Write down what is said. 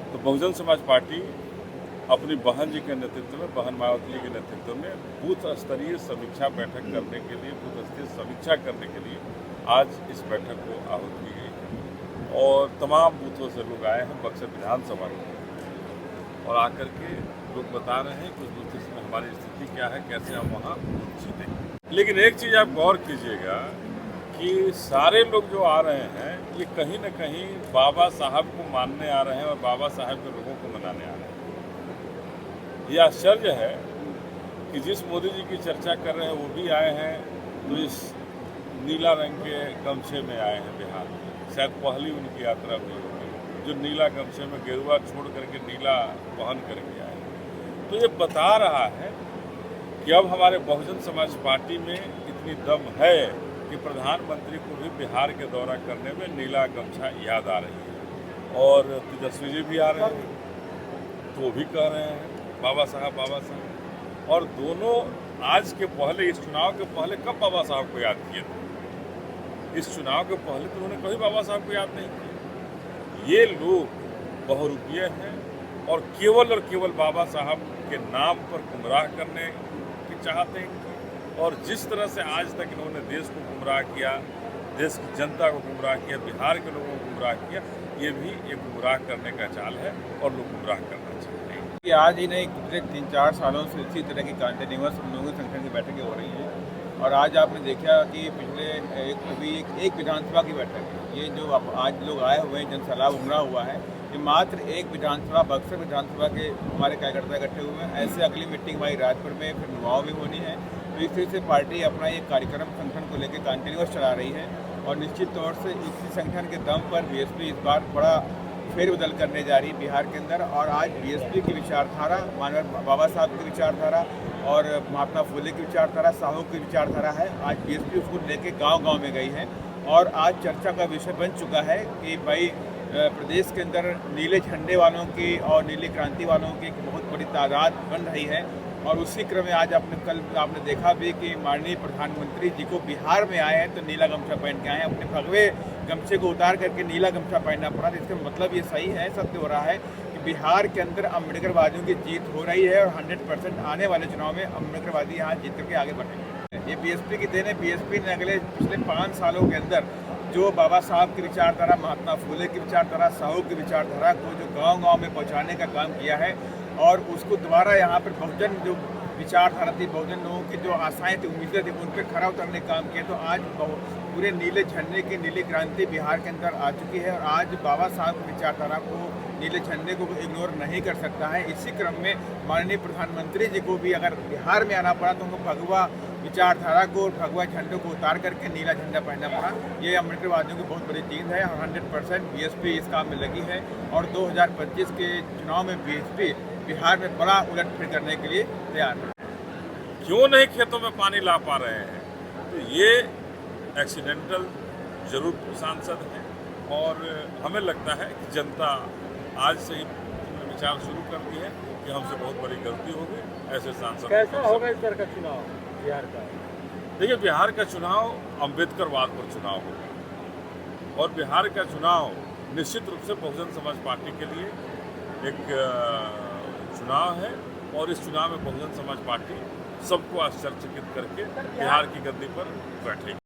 तो बहुजन समाज पार्टी अपनी बहन जी के नेतृत्व में, बहन मायावती जी के नेतृत्व में बूथ स्तरीय समीक्षा बैठक करने के लिए, बूथ स्तरीय समीक्षा करने के लिए आज इस बैठक को आहूत की गई है। और तमाम बूथों से लोग आए हैं बक्सर विधानसभा में, और आकर के लोग बता रहे हैं कि उस बूथ में हमारी स्थिति क्या है, कैसे हम वहाँ जीतें। लेकिन एक चीज़ आप गौर कीजिएगा कि सारे लोग जो आ रहे हैं ये कहीं न कहीं बाबा साहब को मानने आ रहे हैं और बाबा साहब के लोगों को मनाने आ रहे हैं। ये आश्चर्य है कि जिस मोदी जी की चर्चा कर रहे हैं वो भी आए हैं, तो इस नीला रंग के गमछे में आए हैं बिहार में। शायद पहली उनकी यात्रा हुई होगी जो नीला गमछे में गेरुआ छोड़ करके नीला पहन करके आए हैं। तो ये बता रहा है कि अब हमारे बहुजन समाज पार्टी में इतनी दम है कि प्रधानमंत्री को भी बिहार के दौरा करने में नीला गमछा याद आ रही है। और तेजस्वी जी भी आ रहे हैं तो वो भी कह रहे हैं बाबा साहब, बाबा साहब। और दोनों आज के पहले, इस चुनाव के पहले कब बाबा साहब को याद किए थे? इस चुनाव के पहले तो उन्होंने कभी बाबा साहब को याद नहीं किया। ये लोग बहुरूपीय हैं और केवल बाबा साहब के नाम पर गुमराह करने की चाहते हैं। और जिस तरह से आज तक इन्होंने देश को गुमराह किया, देश की जनता को गुमराह किया, बिहार के लोगों को गुमराह किया, ये भी एक गुमराह करने का चाल है और लोग गुमराह करना चाहते हैं। कि आज ही नहीं, पिछले 3-4 सालों से इसी तरह की कंटिन्यूअस हम लोगों के संगठन की बैठकें हो रही हैं। और आज आपने देखा कि पिछले एक विधानसभा की बैठक है। ये जो आज लोग आए हुए हैं, जनसैलाब उमड़ा हुआ है, ये मात्र एक विधानसभा, बक्सर विधानसभा के हमारे कार्यकर्ता इकट्ठे हुए हैं। ऐसे अगली मीटिंग हमारी राजपुर में, फिर नुआव में होनी है। तो इस तरह से पार्टी अपना ये कार्यक्रम संगठन को लेकर कंटिन्यूअस चला रही है। और निश्चित तौर से इसी संगठन के दम पर बीएसपी इस बार बड़ा फेरबदल करने जा रही है बिहार के अंदर। और आज बीएसपी की विचारधारा, माननीय बाबा साहब की विचारधारा और महात्मा फुले की विचारधारा, साहू की विचारधारा है। आज बीएसपी उसको लेके गांव-गांव में गई है और आज चर्चा का विषय बन चुका है कि भाई प्रदेश के अंदर नीले झंडे वालों की और नीली क्रांति वालों की बहुत बड़ी तादाद बन रही है। और उसी क्रम में आज आपने देखा भी कि माननीय प्रधानमंत्री जी को बिहार में आए हैं तो नीला गमछा पहन के आए हैं। अपने भगवे गमछे को उतार करके नीला गमछा पहनना पड़ा। इसका मतलब ये सही है, सत्य हो रहा है कि बिहार के अंदर अम्बेडकरवादियों की जीत हो रही है और 100% आने वाले चुनाव में अम्बेडकरवादी यहाँ जीत करके आगे बढ़ेंगे। ये बीएसपी की देन है। बीएसपी ने पिछले 5 सालों के अंदर जो बाबा साहब की विचारधारा, महात्मा फुले की विचारधारा, साहू की विचारधारा को जो गांव-गांव में पहुंचाने का काम किया है और उसको दोबारा यहाँ पर बहुजन जो विचारधारा थी, बहुजन लोगों की जो आशाएं थी, उम्मीदें थी, उन पर खरा उतरने का काम किया। तो आज पूरे नीले झंडे की नीली क्रांति बिहार के अंदर आ चुकी है और आज बाबा साहब की विचारधारा को, नीले झंडे को इग्नोर नहीं कर सकता है। इसी क्रम में माननीय प्रधानमंत्री जी को भी अगर बिहार में आना पड़ा तो उनको भगवा विचारधारा को और भगवा झंडे को उतार करके नीला झंडा पहनना पड़ा। ये अम्बेडकरवादियों की बहुत बड़ी जीत है और 100% बीएसपी इस काम में लगी है। और 2025 के चुनाव में बीएसपी बिहार में बड़ा उलटफेर करने के लिए तैयार है। क्यों नहीं खेतों में पानी ला पा रहे हैं? तो ये एक्सीडेंटल जरूर सांसद हैं और हमें लगता है कि जनता आज से ही विचार शुरू कर दी है कि हमसे बहुत बड़ी गलती होगी। ऐसे सांसद कैसा होगा इस बार का चुनाव बिहार का? देखिए, बिहार का चुनाव अम्बेडकरवाद पर चुनाव होगा और बिहार का चुनाव निश्चित रूप से बहुजन समाज पार्टी के लिए एक चुनाव है। और इस चुनाव में बहुजन समाज पार्टी सबको आश्चर्यचकित करके बिहार की गद्दी पर बैठेगी।